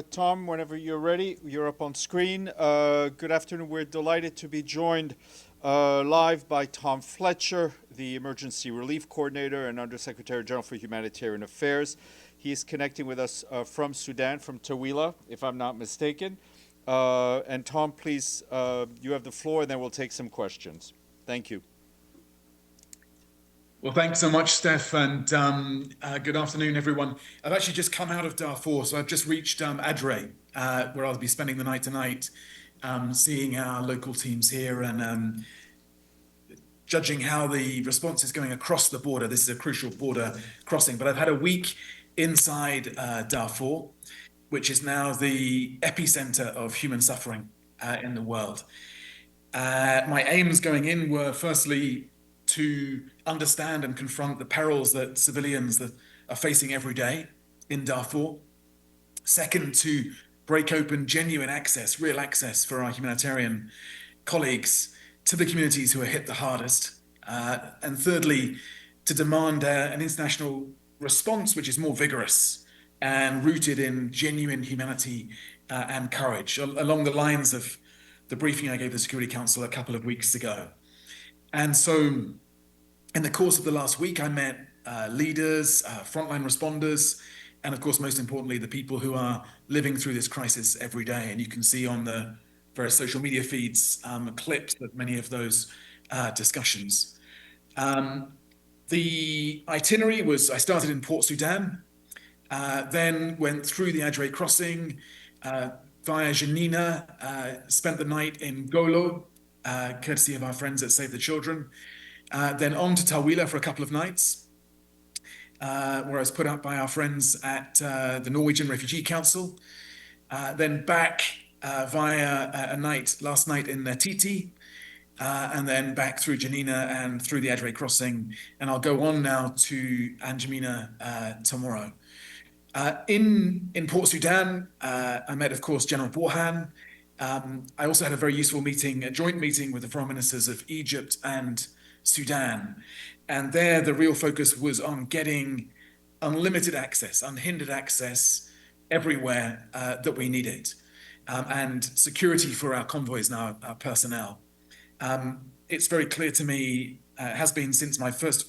Tom, whenever you're ready, you're up on screen. Good afternoon. We're delighted to be joined live by Tom Fletcher, the Emergency Relief Coordinator and Undersecretary General for Humanitarian Affairs. He is connecting with us from Sudan, from Tawila, if I'm not mistaken. And Tom, please, you have the floor, and then we'll take some questions. Thank you. Well, thanks so much, Steph, and good afternoon, everyone. I've actually just come out of Darfur, so I've just reached Adre, where I'll be spending the night tonight, seeing our local teams here and judging how the response is going across the border. This is a crucial border crossing, but I've had a week inside Darfur, which is now the epicenter of human suffering in the world. My aims going in were firstly to understand and confront the perils that civilians that are facing every day in Darfur. Second, to break open genuine access, real access for our humanitarian colleagues to the communities who are hit the hardest. And thirdly, to demand an international response which is more vigorous and rooted in genuine humanity and courage, along the lines of the briefing I gave the Security Council a couple of weeks ago. And so in the course of the last week, I met leaders, frontline responders, and of course, most importantly, the people who are living through this crisis every day. And you can see on the various social media feeds clips of many of those discussions. The itinerary was, I started in Port Sudan, then went through the Adre crossing, via Janina, spent the night in Golo, courtesy of our friends at Save the Children, then on to Tawila for a couple of nights, where I was put up by our friends at the Norwegian Refugee Council, then back via a night, last night in Titi, and then back through Janina and through the Adre crossing, and I'll go on now to Anjamena tomorrow. In Port Sudan, I met, of course, General Borhan. I also had a very useful meeting, a joint meeting with the foreign ministers of Egypt and Sudan. And there, the real focus was on getting unlimited access, unhindered access everywhere that we need it, and security for our convoys and our personnel. It's very clear to me, has been since my first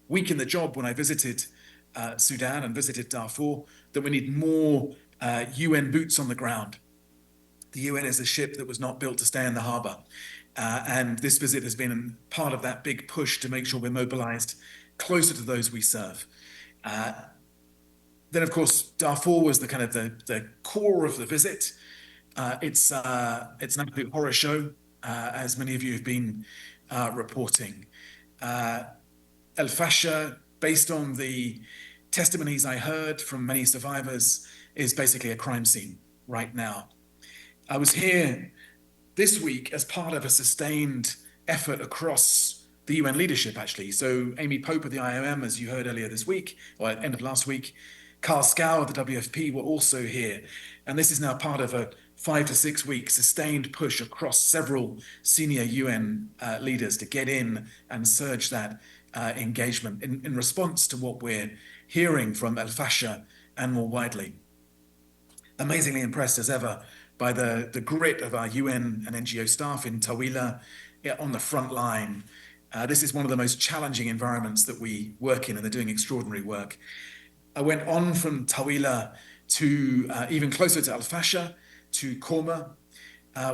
week in the job when I visited Sudan and visited Darfur, that we need more UN boots on the ground. The UN is a ship that was not built to stay in the harbor. And this visit has been part of that big push to make sure we're mobilized closer to those we serve. Then, of course, Darfur was the kind of the core of the visit. It's an absolute horror show, as many of you have been reporting. Fasher, based on the testimonies I heard from many survivors, is basically a crime scene right now. I was here this week as part of a sustained effort across the UN leadership, actually. So Amy Pope of the IOM, as you heard earlier this week, or at the end of last week, Carl Skau of the WFP were also here. And this is now part of a 5 to 6 week sustained push across several senior UN leaders to get in and surge that engagement in response to what we're hearing from Fasher and more widely. Amazingly impressed as ever by the grit of our UN and NGO staff in Tawila on the front line. This is one of the most challenging environments that we work in, and they're doing extraordinary work. I went on from Tawila to even closer to Fasher, to Korma,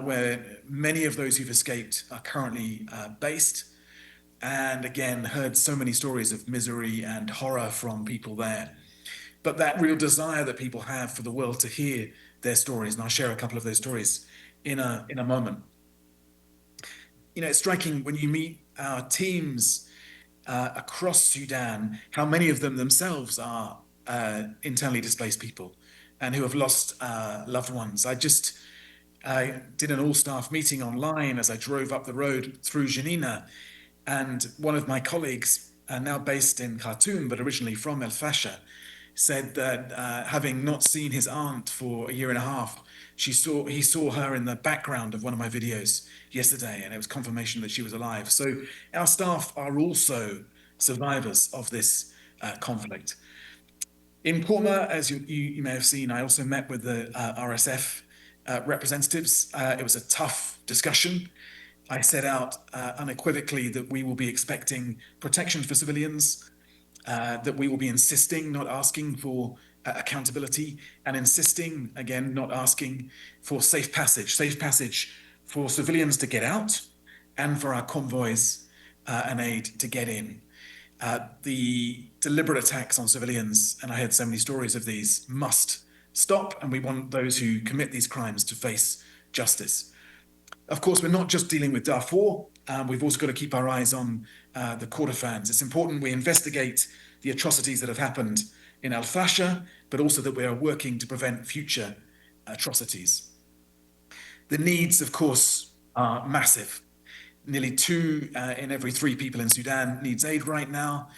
where many of those who've escaped are currently based. And again, heard so many stories of misery and horror from people there. But that real desire that people have for the world to hear their stories, and I'll share a couple of those stories in a moment. You know, it's striking when you meet our teams across Sudan, how many of them themselves are internally displaced people and who have lost loved ones. I did an all-staff meeting online as I drove up the road through Janina, and one of my colleagues, now based in Khartoum, but originally from Fasher, said that having not seen his aunt for a year and a half, he saw her in the background of one of my videos yesterday, and it was confirmation that she was alive. So our staff are also survivors of this conflict. In Korma, as you may have seen, I also met with the RSF representatives. It was a tough discussion. I set out unequivocally that we will be expecting protection for civilians, that we will be insisting, not asking for accountability, and insisting, again, not asking for safe passage for civilians to get out and for our convoys and aid to get in. The deliberate attacks on civilians, and I heard so many stories of these, must stop, and we want those who commit these crimes to face justice. Of course, we're not just dealing with Darfur. We've also got to keep our eyes on the Kordofans. It's important we investigate the atrocities that have happened in Fasher, but also that we are working to prevent future atrocities. The needs, of course, are massive. Nearly 2 in every 3 people in Sudan needs aid right now.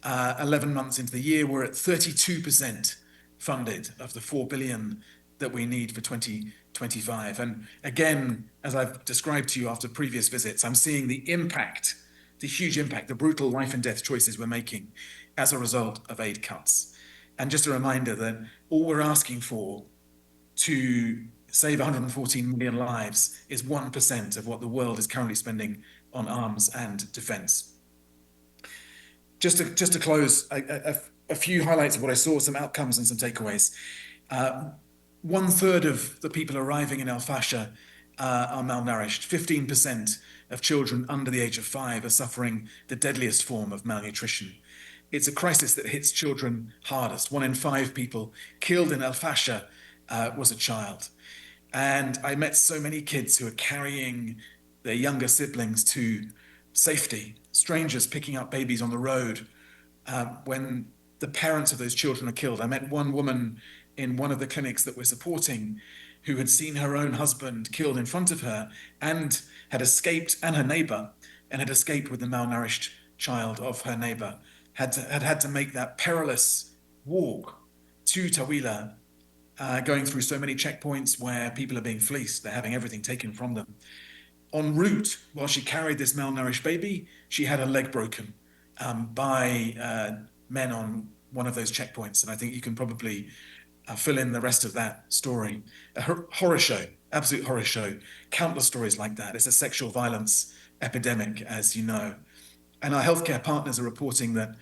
11 months into the year, we're at 32% funded of the 4 billion that we need for 2025. And again, as I've described to you after previous visits, I'm seeing the impact, the huge impact, the brutal life and death choices we're making as a result of aid cuts. And just a reminder that all we're asking for to save 114 million lives is 1% of what the world is currently spending on arms and defense. Just to close, a few highlights of what I saw, some outcomes and some takeaways. 1/3 of the people arriving in Fasher are malnourished. 15% of children under the age of 5 are suffering the deadliest form of malnutrition. It's a crisis that hits children hardest. 1 in 5 people killed in Fasher was a child. And I met so many kids who are carrying their younger siblings to safety, strangers picking up babies on the road when the parents of those children are killed. I met one woman in one of the clinics that we're supporting who had seen her own husband killed in front of her and had escaped, and her neighbor, and had escaped with the malnourished child of her neighbor, had to make that perilous walk to Tawila, going through so many checkpoints where people are being fleeced, they're having everything taken from them. En route, while she carried this malnourished baby, she had her leg broken by men on one of those checkpoints. And I think you can probably fill in the rest of that story. A horror show, absolute horror show. Countless stories like that. It's a sexual violence epidemic, as you know. And our healthcare partners are reporting that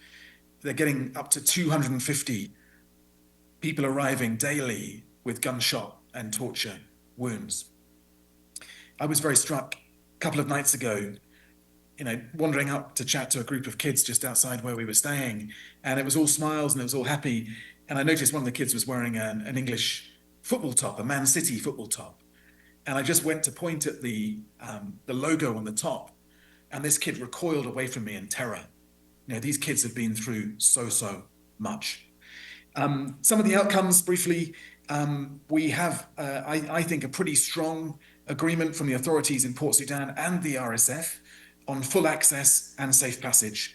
they're getting up to 250 people arriving daily with gunshot and torture wounds. I was very struck a couple of nights ago, wandering up to chat to a group of kids just outside where we were staying, and it was all smiles and it was all happy. And I noticed one of the kids was wearing an English football top, a Man City football top. And I just went to point at the logo on the top, and this kid recoiled away from me in terror. These kids have been through so much. Some of the outcomes, briefly, we have, I think, a pretty strong agreement from the authorities in Port Sudan and the RSF on full access and safe passage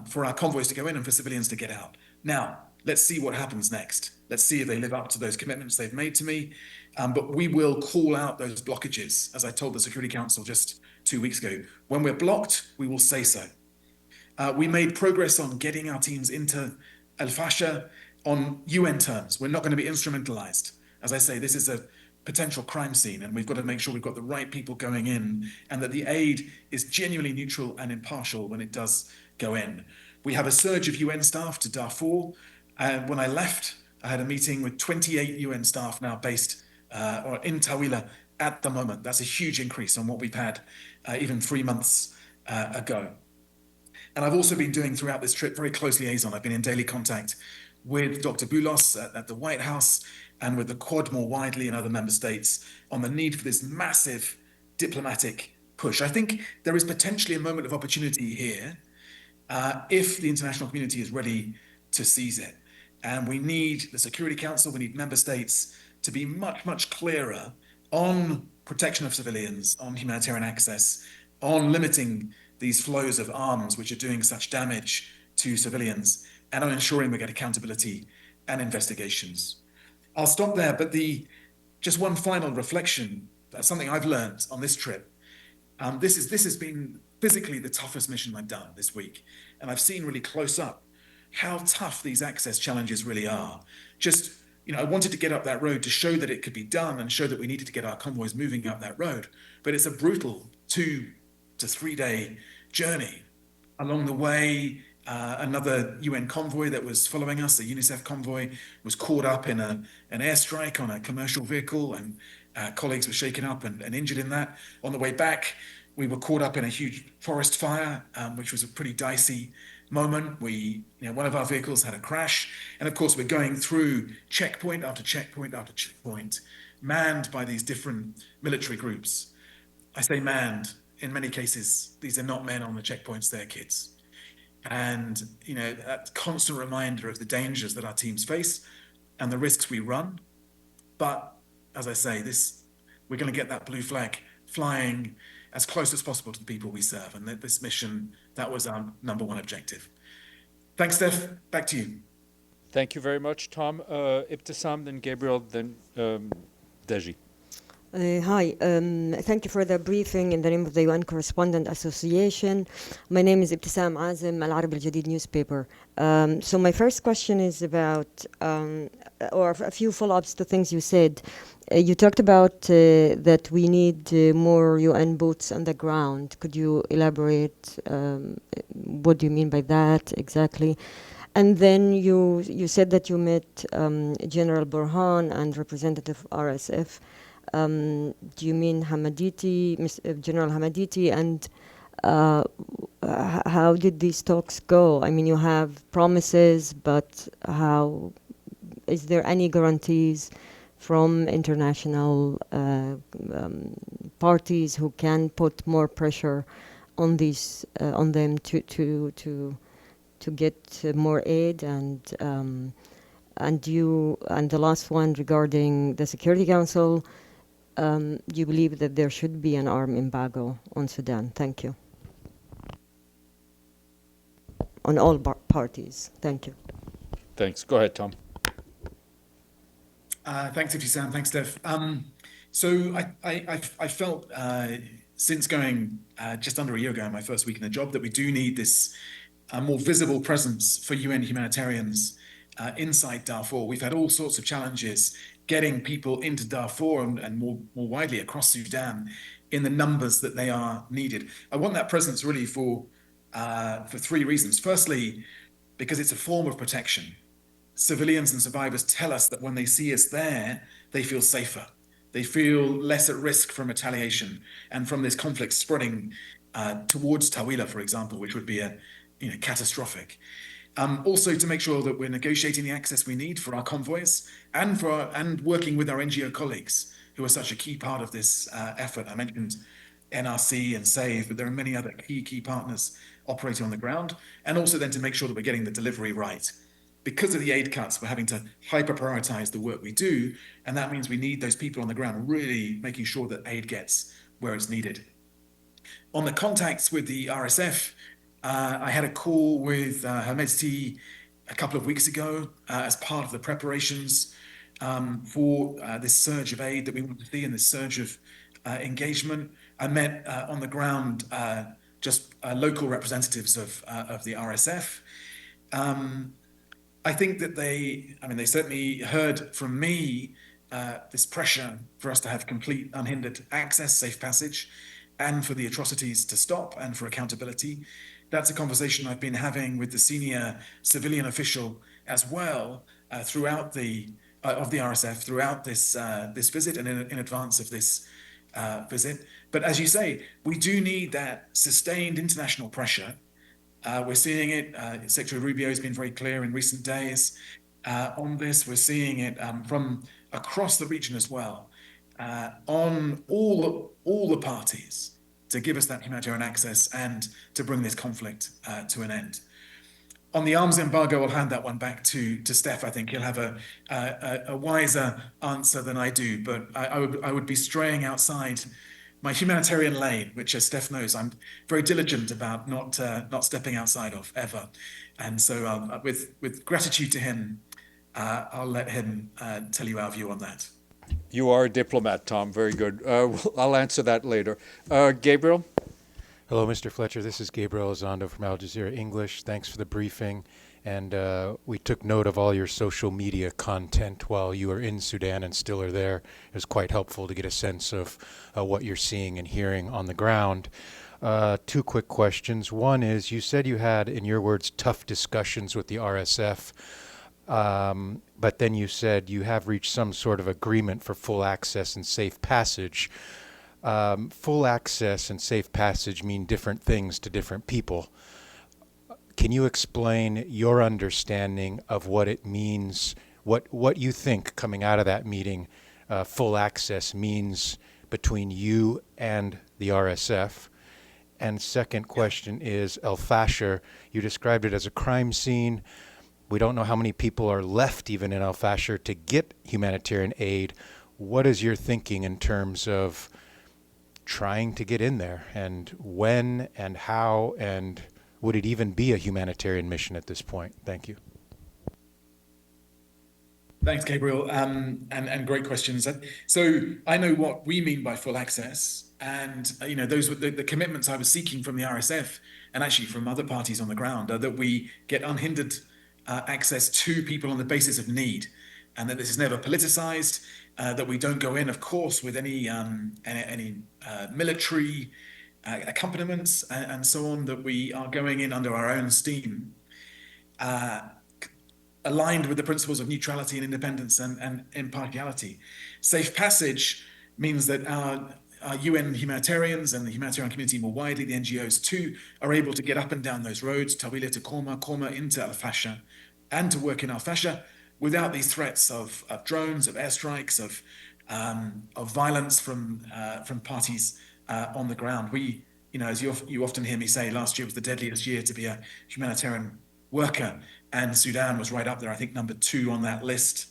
for our convoys to go in and for civilians to get out. Now, let's see what happens next. Let's see if they live up to those commitments they've made to me. But we will call out those blockages, as I told the Security Council just 2 weeks ago. When we're blocked, we will say so. We made progress on getting our teams into Fasher on UN terms. We're not going to be instrumentalized. As I say, this is a potential crime scene, and we've got to make sure we've got the right people going in and that the aid is genuinely neutral and impartial when it does go in. We have a surge of UN staff to Darfur. When I left, I had a meeting with 28 UN staff now based or in Tawila at the moment. That's a huge increase on what we've had even 3 months ago. And I've also been doing throughout this trip very close liaison. I've been in daily contact with Dr. Boulos at the White House and with the Quad more widely and other member states on the need for this massive diplomatic push. I think there is potentially a moment of opportunity here if the international community is ready to seize it. And we need the Security Council, we need member states to be much clearer on protection of civilians, on humanitarian access, on limiting these flows of arms which are doing such damage to civilians, and on ensuring we get accountability and investigations. I'll stop there, but just one final reflection, something I've learned on this trip. This has been physically the toughest mission I've done this week, and I've seen really close up how tough these access challenges really are. Just, I wanted to get up that road to show that it could be done and show that we needed to get our convoys moving up that road. But it's a brutal 2 to 3 day journey. Along the way, another UN convoy that was following us, a UNICEF convoy, was caught up in an airstrike on a commercial vehicle, and colleagues were shaken up and injured in that. On the way back, we were caught up in a huge forest fire, which was a pretty dicey moment. One of our vehicles had a crash, and of course we're going through checkpoint after checkpoint after checkpoint, manned by these different military groups. I say manned. In many cases, these are not men on the checkpoints, they're kids. And, that constant reminder of the dangers that our teams face and the risks we run. But as I say, we're going to get that blue flag flying as close as possible to the people we serve. And this mission, that was our number one objective. Thanks, Steph. Back to you. Thank you very much, Tom. Ibtisam, then Gabriel, then Deji. Hi, thank you for the briefing in the name of the UN Correspondent Association. My name is Ibtisam Azim, Al Arab Al Jadid newspaper. So my first question is about, or a few follow-ups to things you said. You talked about that we need more UN boots on the ground. Could you elaborate? What do you mean by that exactly? And then you said that you met General Burhan and representative RSF. Do you mean Hamaditi, General Hamaditi, and how did these talks go? I mean, you have promises, but how is there any guarantees from international parties who can put more pressure on these on them to get more aid and the last one regarding the Security Council? Do you believe that there should be an arms embargo on Sudan? Thank you. On all parties. Thank you. Thanks. Go ahead, Tom. Thanks, Ibtisam. Thanks, Steph. So I felt since going just under a year ago, my first week in the job, that we do need this more visible presence for UN humanitarians inside Darfur. We've had all sorts of challenges getting people into Darfur and more widely across Sudan in the numbers that they are needed. I want that presence really for 3 reasons. Firstly, because it's a form of protection. Civilians and survivors tell us that when they see us there, they feel safer. They feel less at risk from retaliation and from this conflict spreading towards Tawila, for example, which would be catastrophic. Also to make sure that we're negotiating the access we need for our convoys and working with our NGO colleagues who are such a key part of this effort. I mentioned NRC and SAVE, but there are many other key partners operating on the ground, and also then to make sure that we're getting the delivery right. Because of the aid cuts, we're having to hyper prioritize the work we do, and that means we need those people on the ground really making sure that aid gets where it's needed. On the contacts with the RSF, I had a call with Hamaditi a couple of weeks ago as part of the preparations for this surge of aid that we want to see and this surge of engagement. I met on the ground just local representatives of the RSF. I think that they certainly heard from me this pressure for us to have complete unhindered access, safe passage, and for the atrocities to stop and for accountability. That's a conversation I've been having with the senior civilian official as well throughout of the RSF throughout this visit and in advance of this visit. But as you say, we do need that sustained international pressure. We're seeing it. Secretary Rubio has been very clear in recent days on this. We're seeing it from across the region as well, on all the parties to give us that humanitarian access and to bring this conflict to an end. On the arms embargo, I'll hand that one back to Steph. I think he'll have a wiser answer than I do, but I would be straying outside my humanitarian lane, which, as Steph knows, I'm very diligent about not stepping outside of ever. And so with gratitude to him, I'll let him tell you our view on that. You are a diplomat, Tom. Very good. I'll answer that later. Gabriel? Hello, Mr. Fletcher. This is Gabriel Elizondo from Al Jazeera English. Thanks for the briefing And we took note of all your social media content while you were in Sudan and still are there. It was quite helpful to get a sense of what you're seeing and hearing on the ground. Two quick questions. One is, you said you had, in your words, tough discussions with the RSF, but then you said you have reached some sort of agreement for full access and safe passage. Full access and safe passage mean different things to different people. Can you explain your understanding of what it means, what you think coming out of that meeting, full access means between you and the RSF? And second question is, Fasher, you described it as a crime scene. We don't know how many people are left even in Fasher to get humanitarian aid. What is your thinking in terms of trying to get in there, and when and how, and would it even be a humanitarian mission at this point? Thank you. Thanks, Gabriel, and great questions. So I know what we mean by full access, and those were the commitments I was seeking from the RSF and actually from other parties on the ground, are that we get unhindered access to people on the basis of need, and that this is never politicized, that we don't go in, of course, with any military accompaniments and so on, that we are going in under our own steam, aligned with the principles of neutrality and independence and impartiality. Safe passage means that our UN humanitarians and the humanitarian community more widely, the NGOs too, are able to get up and down those roads, Tawila to Korma into Fasher, and to work in Fasher without these threats of drones, of airstrikes, of violence from parties on the ground. We, as you often hear me say, last year was the deadliest year to be a humanitarian worker, and Sudan was right up there, I think number 2 on that list,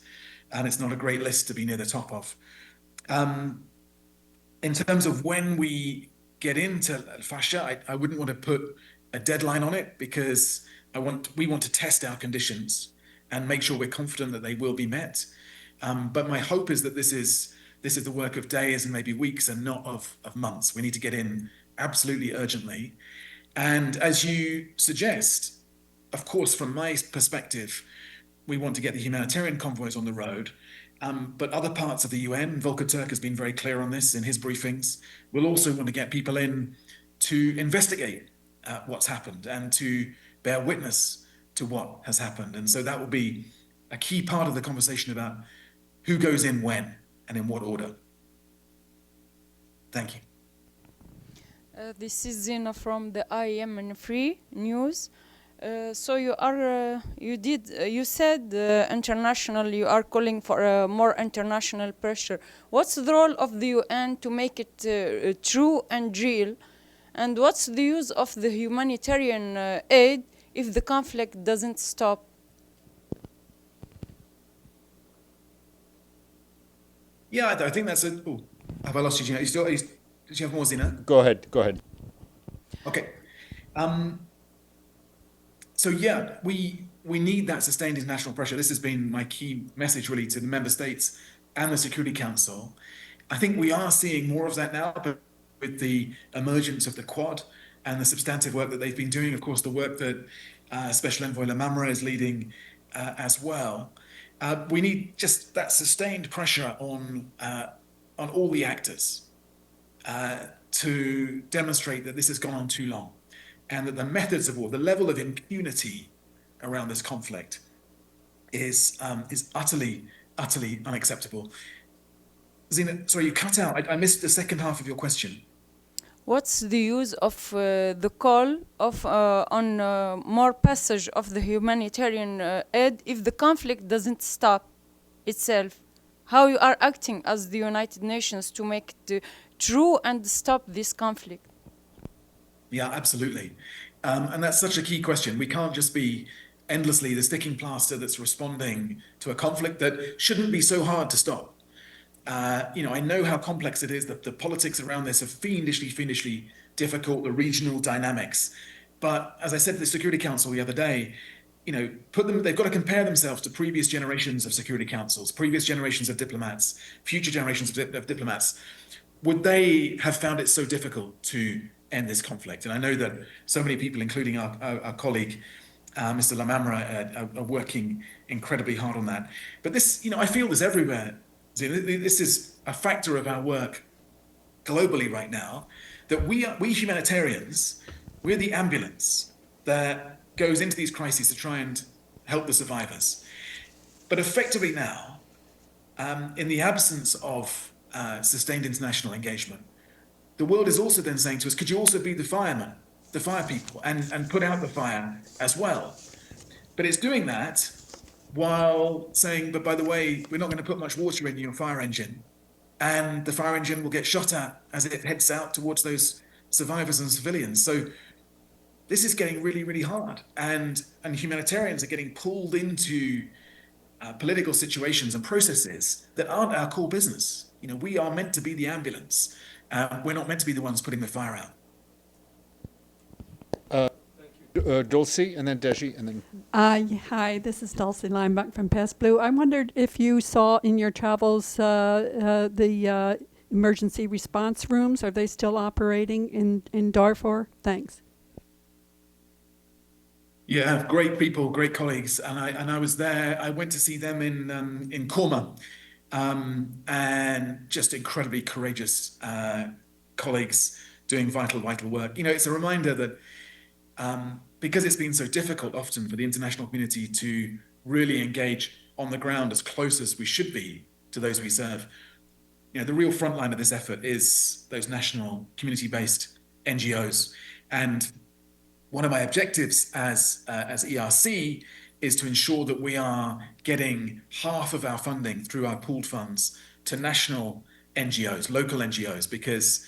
and it's not a great list to be near the top of. In terms of when we get into Fasher, I wouldn't want to put a deadline on it, because we want to test our conditions and make sure we're confident that they will be met. But my hope is that this is the work of days and maybe weeks and not of months. We need to get in absolutely urgently. And as you suggest, of course, from my perspective, we want to get the humanitarian convoys on the road. But other parts of the UN, Volker Turk has been very clear on this in his briefings, will also want to get people in to investigate what's happened and to bear witness to what has happened. And so that will be a key part of the conversation about who goes in when and in what order. Thank you. This is Zina from the IM and Free News. So you said international, you are calling for more international pressure. What's the role of the UN to make it true and real? And what's the use of the humanitarian aid if the conflict doesn't stop? Yeah, I think that's a... Oh, have I lost you, Gina? Did you have more, Zina? Go ahead. Okay. So yeah, we need that sustained international pressure. This has been my key message really to the member states and the Security Council. I think we are seeing more of that now, but with the emergence of the Quad and the substantive work that they've been doing, of course, the work that Special Envoy Lamamra is leading as well. We need just that sustained pressure on all the actors to demonstrate that this has gone on too long, and that the methods of war, the level of impunity around this conflict is utterly unacceptable. Zina, sorry, you cut out. I missed the second half of your question. What's the use of the call of on more passage of the humanitarian aid if the conflict doesn't stop itself? How you are acting as the United Nations to make it true and stop this conflict? Yeah, absolutely. And that's such a key question. We can't just be endlessly the sticking plaster that's responding to a conflict that shouldn't be so hard to stop. I know how complex it is, that the politics around this are fiendishly difficult, the regional dynamics. But as I said to the Security Council the other day, they've got to compare themselves to previous generations of Security Councils, previous generations of diplomats, future generations of diplomats. Would they have found it so difficult to end this conflict? And I know that so many people, including our colleague Mr. Lamamra are working incredibly hard on that. But this, I feel this everywhere. This is a factor of our work globally right now, that we humanitarians, we're the ambulance that goes into these crises to try and help the survivors. But effectively now, in the absence of sustained international engagement, the world is also then saying to us, could you also be the firemen, the fire people, and put out the fire as well? But it's doing that while saying, but by the way, we're not going to put much water in your fire engine, and the fire engine will get shot at as it heads out towards those survivors and civilians. So this is getting really, really hard, and humanitarians are getting pulled into political situations and processes that aren't our core business. We are meant to be the ambulance. We're not meant to be the ones putting the fire out. Dulcie, and then Deji, and then... Hi, this is Dulcie Lineback from Pest Blue. I wondered if you saw in your travels the emergency response rooms. Are they still operating in Darfur? Thanks. Yeah, great people, great colleagues, and I was there. I went to see them in Korma, and just incredibly courageous colleagues doing vital work. It's a reminder that because it's been so difficult often for the international community to really engage on the ground as close as we should be to those we serve, the real front line of this effort is those national community-based NGOs. And one of my objectives as ERC is to ensure that we are getting half of our funding through our pooled funds to national NGOs, local NGOs, because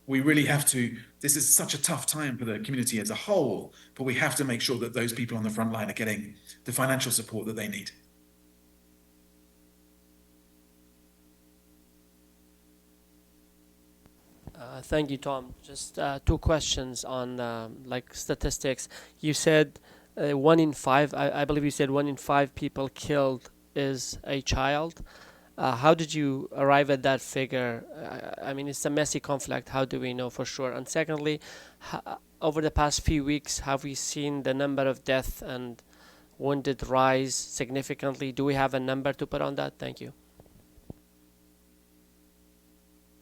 we really have to, this is such a tough time for the community as a whole, but we have to make sure that those people on the front line are getting the financial support that they need. Thank you, Tom. Just two questions on statistics. You said 1 in 5, I believe you said 1 in 5 people killed is a child. How did you arrive at that figure? I mean, it's a messy conflict. How do we know for sure? And secondly, over the past few weeks, have we seen the number of deaths and wounded rise significantly? Do we have a number to put on that? Thank you.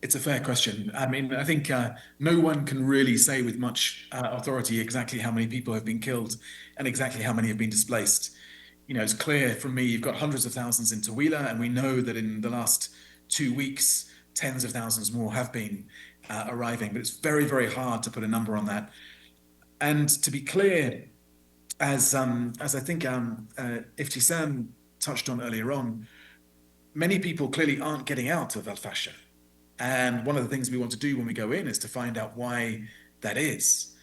It's a fair question. I mean, I think no one can really say with much authority exactly how many people have been killed and exactly how many have been displaced. It's clear from me, you've got hundreds of thousands in Tawila, and we know that in the last 2 weeks, tens of thousands more have been arriving, but it's very, very hard to put a number on that. And to be clear, as I think Iftisam touched on earlier on, many people clearly aren't getting out of Fasher. And one of the things we want to do when we go in is to find out why that is,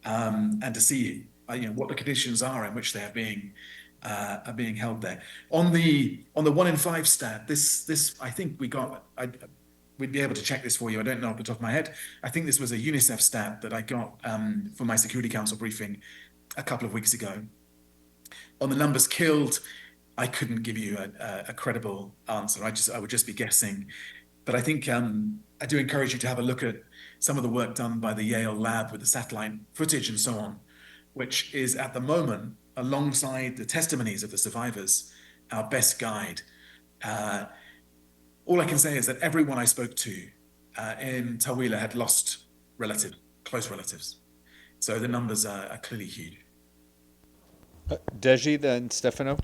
and to see what the conditions are in which they are being held there. On the 1 in 5 stat, this I think we'd be able to check this for you. I don't know off the top of my head. I think this was a UNICEF stat that I got for my Security Council briefing a couple of weeks ago. On the numbers killed, I couldn't give you a credible answer. I would just be guessing. But I think I do encourage you to have a look at some of the work done by the Yale lab with the satellite footage and so on, which is at the moment, alongside the testimonies of the survivors, our best guide. All I can say is that everyone I spoke to in Tawila had lost close relatives. So the numbers are clearly huge. Deji, then Stefano.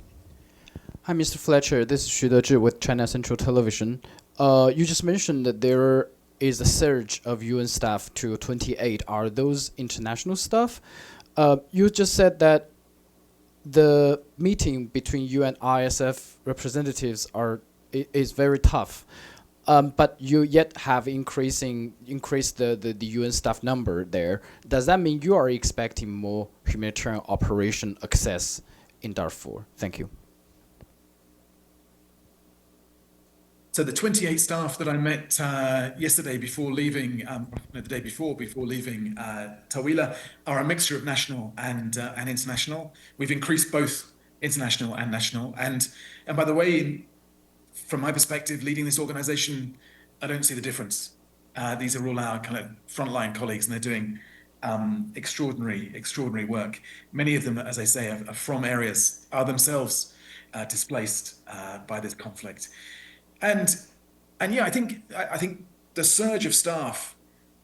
Hi, Mr. Fletcher. This is Xu Dezhi with China Central Television. You just mentioned that there is a surge of UN staff to 28. Are those international staff? You just said that the meeting between you and ISF representatives is very tough, but you yet have increased the UN staff number there. Does that mean you are expecting more humanitarian operation access in Darfur? Thank you. So the 28 staff that I met yesterday before leaving, the day before leaving Tawila, are a mixture of national and international. We've increased both international and national. And by the way, from my perspective, leading this organization, I don't see the difference. These are all our kind of frontline colleagues, and they're doing extraordinary work. Many of them, as I say, are from areas, are themselves displaced by this conflict. And yeah, I think the surge of staff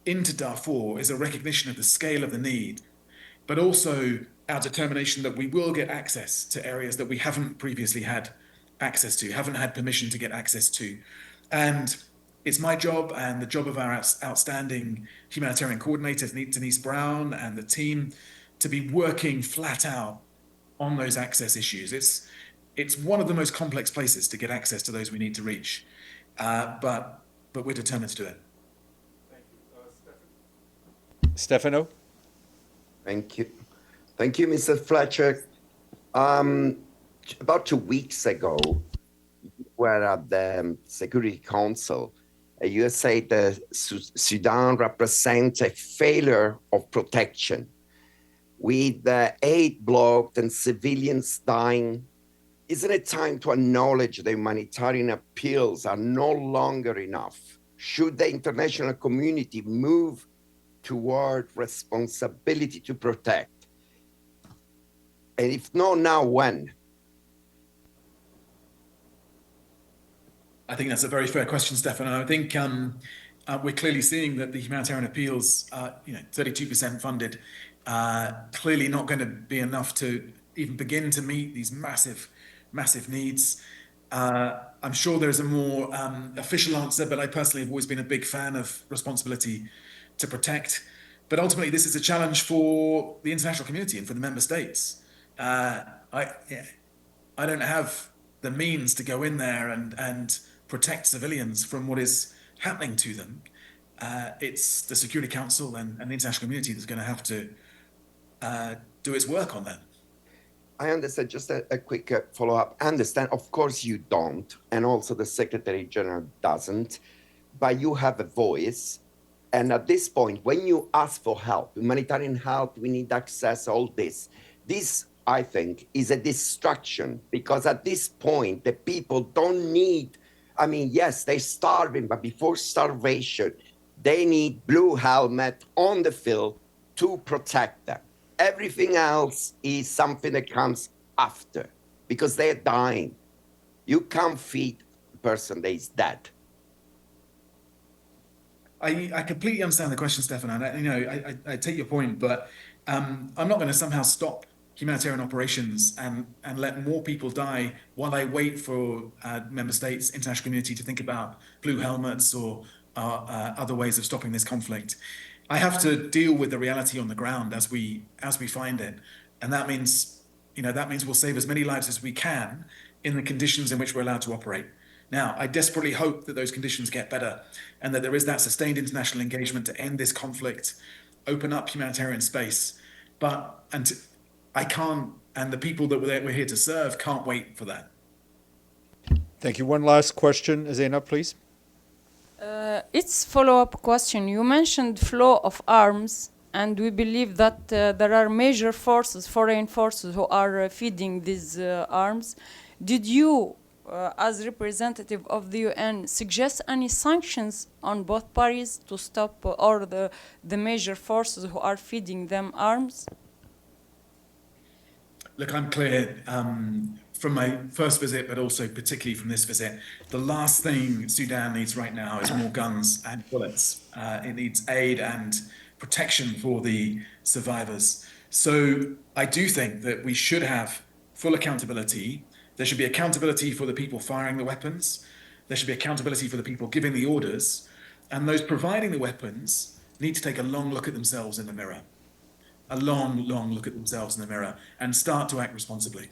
into Darfur is a recognition of the scale of the need, but also our determination that we will get access to areas that we haven't previously had access to, haven't had permission to get access to. And it's my job and the job of our outstanding humanitarian coordinator, Denise Brown, and the team to be working flat out on those access issues. It's one of the most complex places to get access to those we need to reach, but we're determined to do it. Stefano? Thank you. Thank you, Mr. Fletcher. About 2 weeks ago, you were at the Security Council. You say that Sudan represents a failure of protection. With aid blocked and civilians dying, isn't it time to acknowledge the humanitarian appeals are no longer enough? Should the international community move toward responsibility to protect? And if not now, when? I think that's a very fair question, Stefano. I think we're clearly seeing that the humanitarian appeals, 32% funded, clearly not going to be enough to even begin to meet these massive needs. I'm sure there's a more official answer, but I personally have always been a big fan of responsibility to protect. But ultimately, this is a challenge for the international community and for the member states. I don't have the means to go in there and protect civilians from what is happening to them. It's the Security Council and the international community that's going to have to do its work on that. I understand, just a quick follow-up. I understand, of course you don't, and also the Secretary General doesn't, but you have a voice. And at this point, when you ask for help, humanitarian help, we need access, all this, I think, is a distraction, because at this point, the people don't need, yes, they're starving, but before starvation, they need blue helmet on the field to protect them. Everything else is something that comes after, because they're dying. You can't feed a person that is dead. I completely understand the question, Stefan, and I take your point, but I'm not going to somehow stop humanitarian operations and let more people die while I wait for member states, international community to think about blue helmets or other ways of stopping this conflict. I have to deal with the reality on the ground as we find it, and that means we'll save as many lives as we can in the conditions in which we're allowed to operate. Now, I desperately hope that those conditions get better and that there is that sustained international engagement to end this conflict, open up humanitarian space. I can't, and the people that we're here to serve can't wait for that. Thank you. One last question, Zainab, please. It's follow-up question. You mentioned flow of arms, and we believe that there are major forces, foreign forces, who are feeding these arms. Did you, as representative of the UN, suggest any sanctions on both parties to stop or the major forces who are feeding them arms? Look, I'm clear from my first visit, but also particularly from this visit, the last thing Sudan needs right now is more guns and bullets. It needs aid and protection for the survivors. So I do think that we should have full accountability. There should be accountability for the people firing the weapons. There should be accountability for the people giving the orders. And those providing the weapons need to take a long look at themselves in the mirror. A long look at themselves in the mirror and start to act responsibly.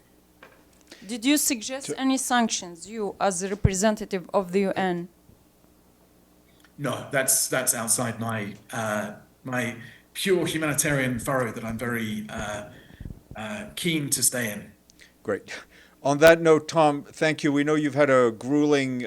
Did you suggest any sanctions, you as a representative of the UN? No, that's outside my my pure humanitarian furrow that I'm very keen to stay in. Great. On that note, Tom, thank you. We know you've had a grueling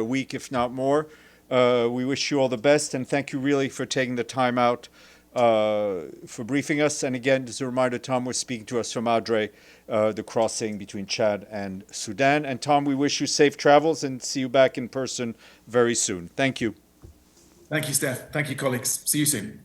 week, if not more. We wish you all the best, and thank you really for taking the time out for briefing us. And again, as a reminder, Tom was speaking to us from Adre, the crossing between Chad and Sudan. And Tom, we wish you safe travels and see you back in person very soon. Thank you. Thank you, Steph. Thank you, colleagues. See you soon.